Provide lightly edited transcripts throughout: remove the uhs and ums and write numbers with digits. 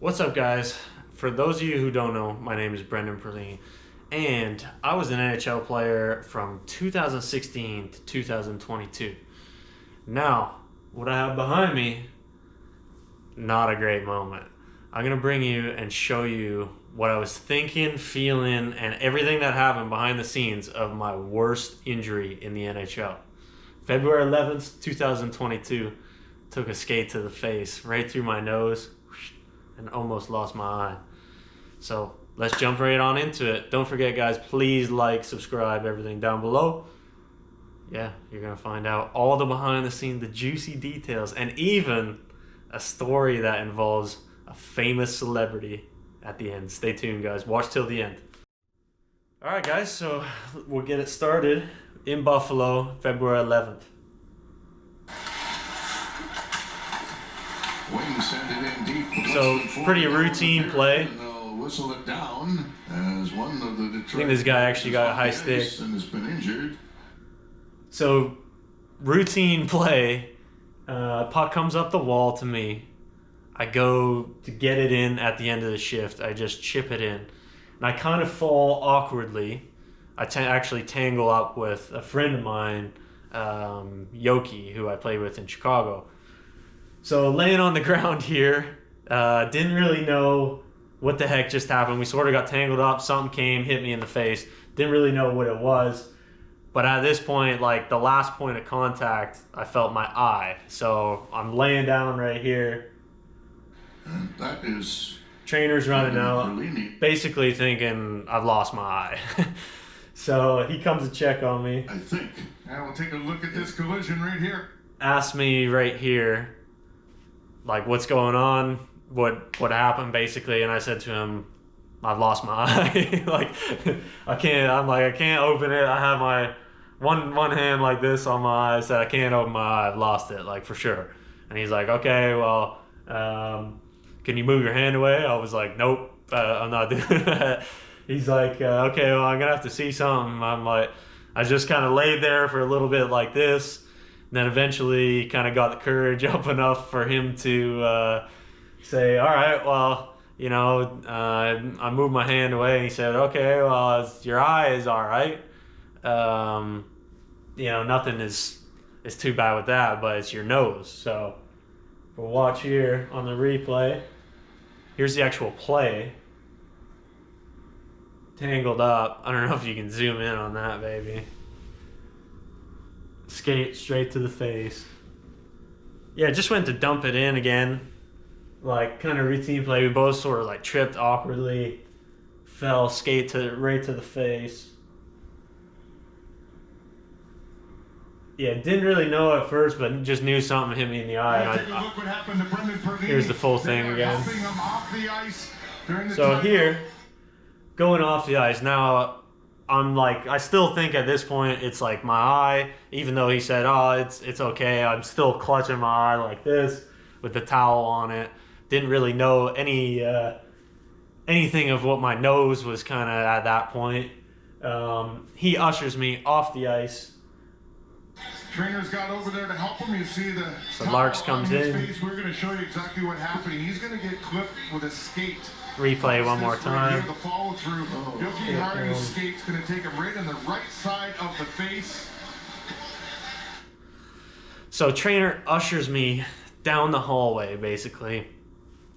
What's up, guys? For those of you who don't know, my name is Brendan Perlini, and I was an NHL player from 2016 to 2022. Now, what I have behind me, not a great moment. I'm going to bring you and show you what I was thinking, feeling, and everything that happened behind the scenes of my worst injury in the NHL. February 11th, 2022, took a skate to the face, right through my nose, and almost lost my eye. So let's jump right on into it. Don't forget, guys, please like, subscribe, everything down below. Yeah, you're gonna find out all the behind the scenes, the juicy details, and even a story that involves a famous celebrity at the end. Stay tuned, guys. Watch till the end. All right, guys, so we'll get it started in Buffalo, February 11th. So, pretty routine play. Whistle it down as one of the I think this guy actually got a high stick. And has been injured. So, routine play. Puck comes up the wall to me. I go to get it in at the end of the shift. I just chip it in. And I kind of fall awkwardly. I actually tangle up with a friend of mine, Yoki, who I played with in Chicago. So laying on the ground here, didn't really know what the heck just happened. We sort of got tangled up. Something came, hit me in the face. Didn't really know what it was. But at this point, like the last point of contact, I felt my eye. So I'm laying down right here. And that is... Trainer's running out, basically thinking I've lost my eye. So he comes to check on me. I think. Now we'll take a look at this collision right here. Asked me right here, like, what's going on, what happened, basically, and I said to him, I've lost my eye. Like, I can't open it. I have my one hand like this on my eye. I said, I can't open my eye. I've lost it, like, for sure. And he's like, okay, well, can you move your hand away? I was like, nope, I'm not doing that. He's like, okay, well, I'm gonna have to see something. I'm like, I just kind of laid there for a little bit like this. And then eventually kind of got the courage up enough for him to say, all right, well, you know, I moved my hand away. And he said, okay, well, your eye is all right. You know, nothing is too bad with that, but it's your nose. So we'll watch here on the replay. Here's the actual play. Tangled up. I don't know if you can zoom in on that, baby. Skate straight to the face. Yeah, just went to dump it in again. Like, kind of routine play. We both sort of like tripped awkwardly. Fell, skate right to the face. Yeah, didn't really know at first, but just knew something hit me in the eye. Take a look what happened to Brendan Perlini. Here's the full thing again. Helping him off the ice during the So time. here, going off the ice. Now, I'm like, I still think at this point it's like my eye, even though he said, oh, it's okay. I'm still clutching my eye like this with the towel on it. Didn't really know anything of what my nose was kind of at that point. He ushers me off the ice. Trainer's got over there to help him. You see the So Larks comes in. face. We're going to show you exactly what happened. He's going to get clipped with a skate. Replay one more time. Here, the follow through. Yogi Hardy's skate's going to take him right on the right side of the face. So trainer ushers me down the hallway, basically.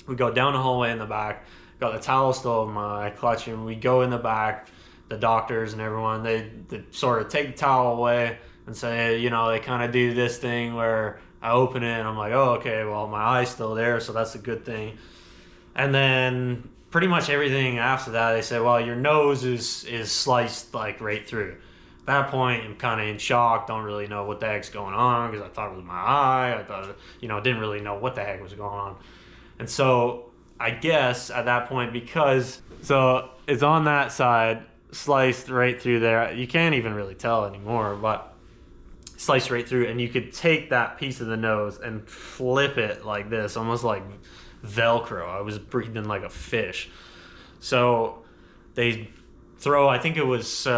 We go down the hallway in the back. Got the towel still in my clutch, and we go in the back. The doctors and everyone, they sort of take the towel away and say, you know, they kind of do this thing where I open it and I'm like, oh, okay, well, my eye's still there, so that's a good thing. And then pretty much everything after that, they say, well, your nose is sliced like right through. At that point, I'm kind of in shock, don't really know what the heck's going on because I thought it was my eye. I thought, you know, didn't really know what the heck was going on. And so I guess at that point, because, so it's on that side, sliced right through there. You can't even really tell anymore, but sliced right through, and you could take that piece of the nose and flip it like this, almost like Velcro. I was breathing like a fish. So they throw, I think it was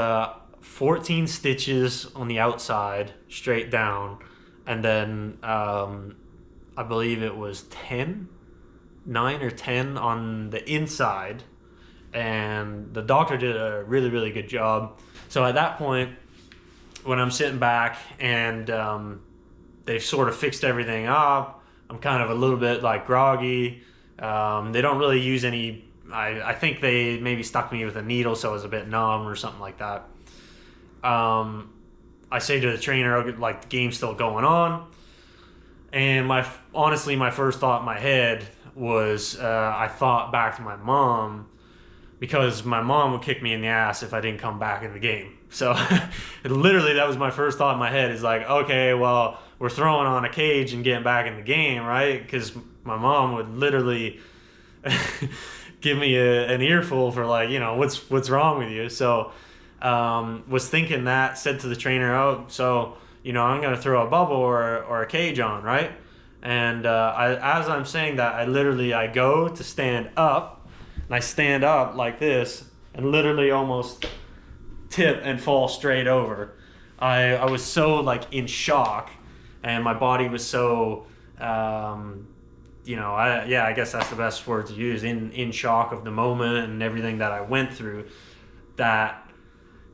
14 stitches on the outside straight down, and then I believe it was 10 9 or 10 on the inside, and the doctor did a really, really good job. So at that point, when I'm sitting back and they've sort of fixed everything up, I'm kind of a little bit like groggy. They don't really use any. I think they maybe stuck me with a needle, so I was a bit numb or something like that. I say to the trainer, like, the game's still going on, and honestly, my first thought in my head was I thought back to my mom, because my mom would kick me in the ass if I didn't come back in the game. So literally, that was my first thought in my head, is like, okay, well, we're throwing on a cage and getting back in the game, right? Because my mom would literally give me an earful for, like, what's wrong with you? So was thinking that, said to the trainer, oh, so, I'm going to throw a bubble or a cage on, right? And as I'm saying that, I go to stand up, and I stand up like this, and literally almost tip and fall straight over. I was so, like, in shock, and my body was so, I guess that's the best word to use, in shock of the moment and everything that I went through, that,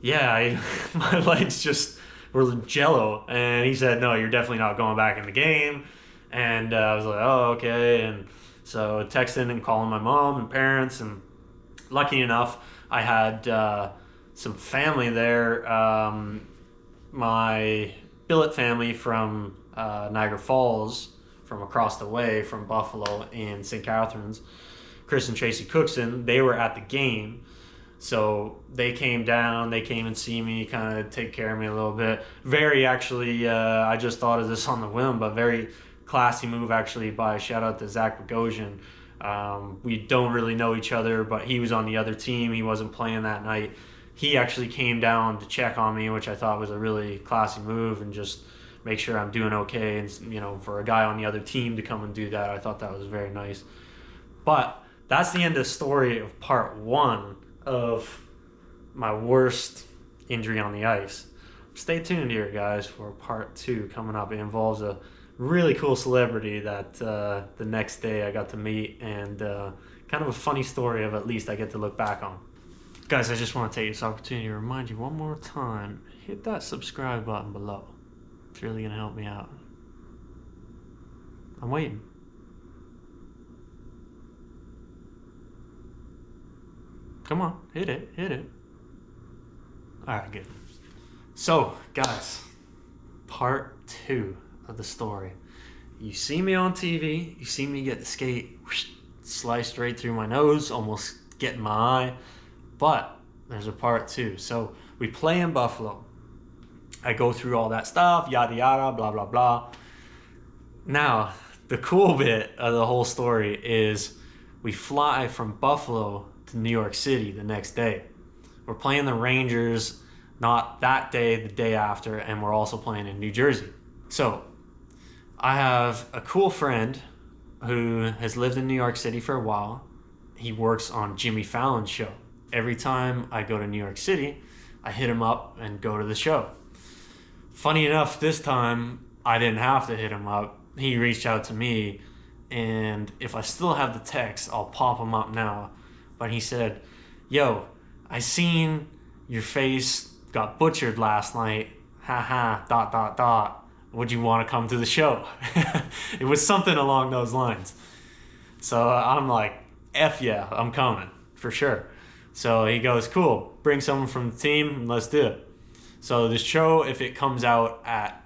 my legs just were jello. And he said, no, you're definitely not going back in the game. And I was like, oh, okay. And so texting and calling my mom and parents, and lucky enough, I had some family there. My billet family from Niagara Falls, from across the way from Buffalo in St. Catharines, Chris and Tracy Cookson, they were at the game. So they came down, they came and see me, kind of take care of me a little bit. Very, actually, I just thought of this on the whim, but very classy move, actually, by shout out to Zach Bogosian. We don't really know each other, but he was on the other team. He wasn't playing that night. He actually came down to check on me, which I thought was a really classy move, and just make sure I'm doing okay. And, for a guy on the other team to come and do that, I thought that was very nice. But that's the end of the story of part 1 of my worst injury on the ice. Stay tuned here, guys, for part 2 coming up. It involves a really cool celebrity that the next day I got to meet, and kind of a funny story of, at least, I get to look back on. Guys, I just want to take this opportunity to remind you one more time, hit that subscribe button below. It's really going to help me out. I'm waiting. Come on, hit it. Alright, good. So, guys, part 2 of the story. You see me on TV, you see me get the skate sliced right through my nose, almost getting my eye, but there's a part 2. So, we play in Buffalo. I go through all that stuff, yada yada, blah blah blah. Now, the cool bit of the whole story is we fly from Buffalo to New York City the next day. We're playing the Rangers, not that day, the day after, and we're also playing in New Jersey. So I have a cool friend who has lived in New York City for a while. He works on Jimmy Fallon's show. Every time I go to New York City, I hit him up and go to the show. Funny enough, this time I didn't have to hit him up. He reached out to me, and if I still have the text, I'll pop him up now. But he said, yo, I seen your face got butchered last night. Haha, ... Would you want to come to the show? It was something along those lines. So I'm like, F yeah, I'm coming, for sure. So he goes, cool, bring someone from the team, and let's do it. So the show, if it comes out at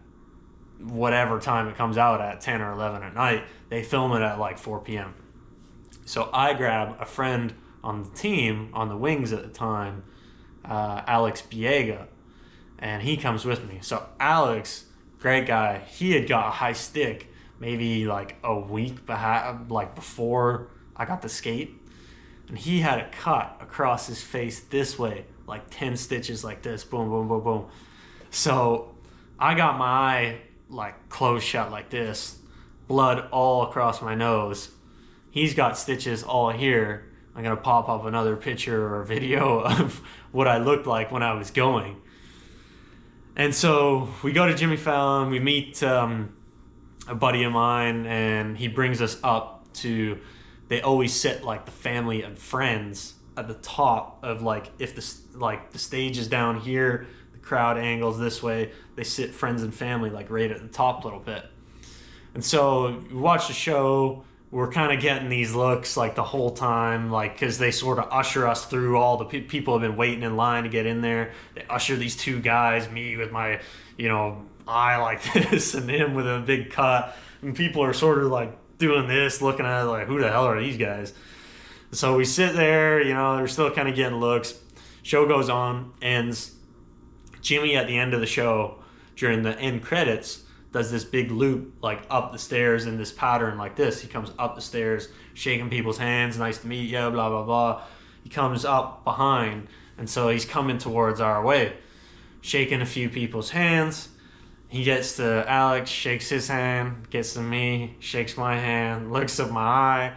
whatever time it comes out at, 10 or 11 at night, they film it at like 4 p.m. So I grab a friend on the team, on the wings at the time, Alex Biega, and he comes with me. So Alex, great guy, he had got a high stick maybe like a week before I got the skate, and he had a cut across his face this way, like 10 stitches like this, boom, boom, boom, boom. So I got my eye like closed shut like this, blood all across my nose. He's got stitches all here. I'm going to pop up another picture or video of what I looked like when I was going. And so we go to Jimmy Fallon, we meet a buddy of mine, and he brings us up to they always sit like the family and friends at the top of, like, if the stage is down here, the crowd angles this way, they sit friends and family like right at the top a little bit. And so we watch the show, we're kind of getting these looks like the whole time, like, because they sort of usher us through all the people have been waiting in line to get in there. They usher these two guys, me with my, you know, eye like this and him with a big cut, and people are sort of like doing this, looking at it like, who the hell are these guys? So we sit there, you know, they're still kind of getting looks. Show goes on, ends. Jimmy at the end of the show, during the end credits, does this big loop like up the stairs in this pattern like this. He comes up the stairs, shaking people's hands, nice to meet you, blah, blah, blah. He comes up behind, and so he's coming towards our way, shaking a few people's hands. He gets to Alex, shakes his hand, gets to me, shakes my hand, looks at my eye,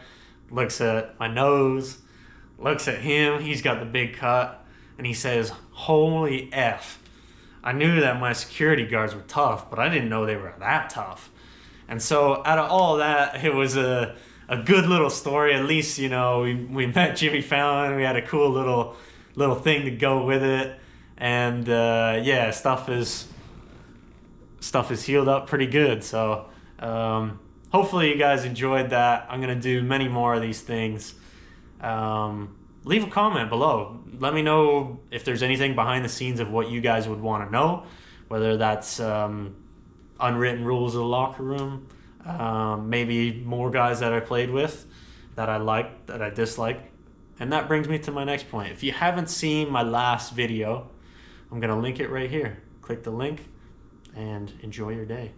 looks at my nose, looks at him. He's got the big cut, and he says, "Holy F." I knew that my security guards were tough, but I didn't know they were that tough. And so out of all that, it was a good little story. At least, you know, we met Jimmy Fallon. We had a cool little thing to go with it. And yeah, stuff is healed up pretty good. So hopefully you guys enjoyed that. I'm going to do many more of these things. Leave a comment below. Let me know if there's anything behind the scenes of what you guys would want to know, whether that's unwritten rules of the locker room, maybe more guys that I played with that I liked, that I disliked. And that brings me to my next point. If you haven't seen my last video, I'm going to link it right here. Click the link and enjoy your day.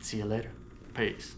See you later. Peace.